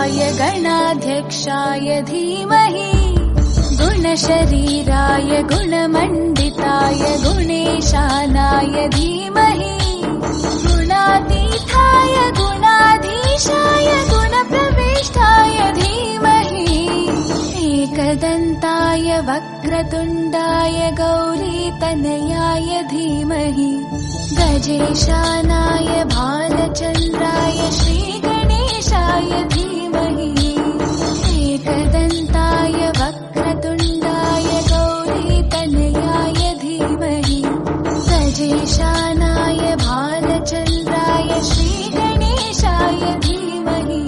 गणाधिपाय गणाध्यक्षाय धीमहि गुणशरीराय गुणमण्डिताय गुणेशानाय धीमहि गुणातीताय गुणाधीशाय गुणप्रविष्टाय धीमहि एकदन्ताय वक्रतुण्डाय गौरीतनयाय धीमहि गजेशानाय भालचन्द्राय श्रीगणेशाय धीमहि एकदन्ताय वक्रतुण्डाय गौरीतनयाय धीमहि गजेशानाय भालचन्द्राय श्रीगणेशाय धीमहि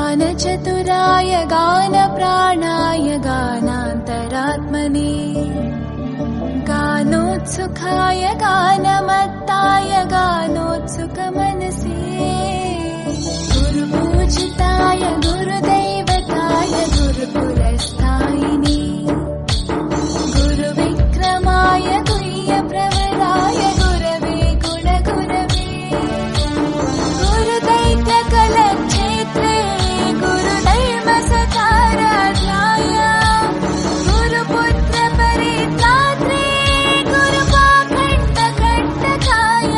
गानचतुराय गानप्राणाय गानान्तरात्मने गानोत्सुकाय गानमत्ताय गानोत्सुकमनसे गुरुपूजिताय गुरुदैवताय गुरुपुरस्तायिने गुरुविक्रमाय गुह्यप्रवराय गुरवे गुणगुरवे गुरुदैत्यकलक्षेत्रे गुरुधर्मसकाराध्याय गुरुपुत्रपरित्रात्रे गुरुपाखण्डकण्टकाय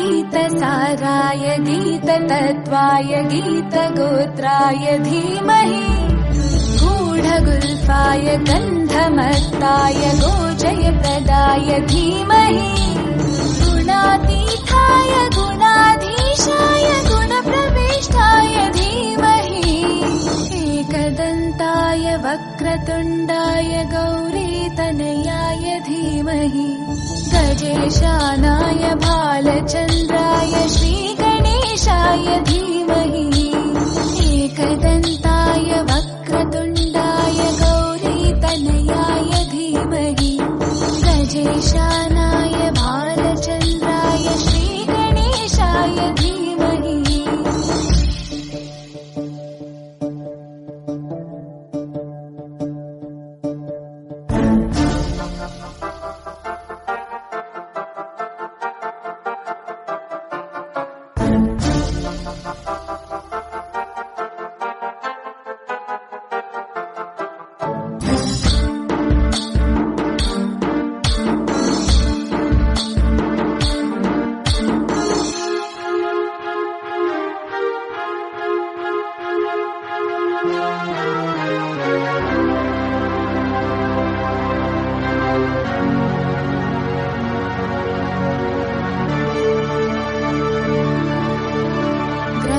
गीतसाराय गीततत्त्वाय गीतगोत्राय धीमहि गूढगुल्फाय गन्धमत्ताय गोजयप्रदाय धीमहि गुणातीताय गुणाधीशाय गुणप्रविष्टाय धीमहि एकदन्ताय वक्रतुण्डाय गौरीतनयाय धीमहि गजेशानाय भालचन्द्राय श्रीगणेशाय धीमहि एकदन्ताय वक्रतुण्डाय गौरीतनयाय धीमहि गजेशानाय भालचन्द्राय श्रीगणेशाय धीमहि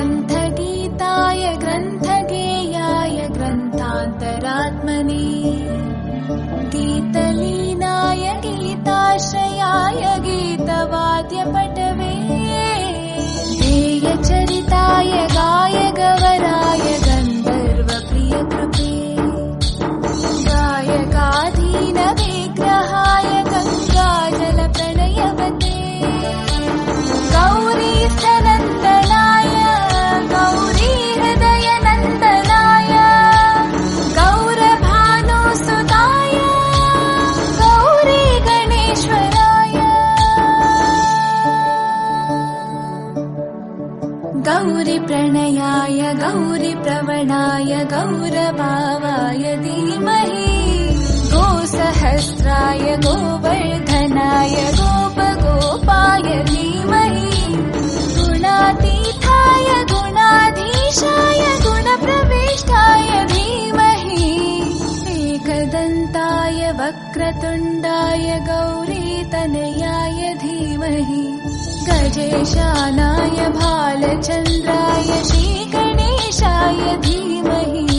ग्रन्थगीताय ग्रन्थगेयाय ग्रन्थान्तरात्मने गीतलीनाय गीताश्रयाय गीतवाद्यपटवे गेयचरिताय गायगवराय गन्धर्वप्रियकृते गायकाधीनविग्रहाय गङ्गाजलप्रणयवते गौरीस्तनन्दनाय गौरीहृदयनन्दनाय गौरभानुसुताय गौरीगणेश्वराय गौरीप्रणयाय गौरीप्रवणाय गौरभावाय धीमहि गोसहस्राय गोवर्धनाय गोपगोपाय धीमहि गुणातीताय गुणाधीशाय गुणप्रविष्टाय धीमहि एकदन्ताय वक्रतुण्डाय गौरीतनयाय धीमहि गजेशानाय भालचन्द्राय श्रीगणेशाय धीमहि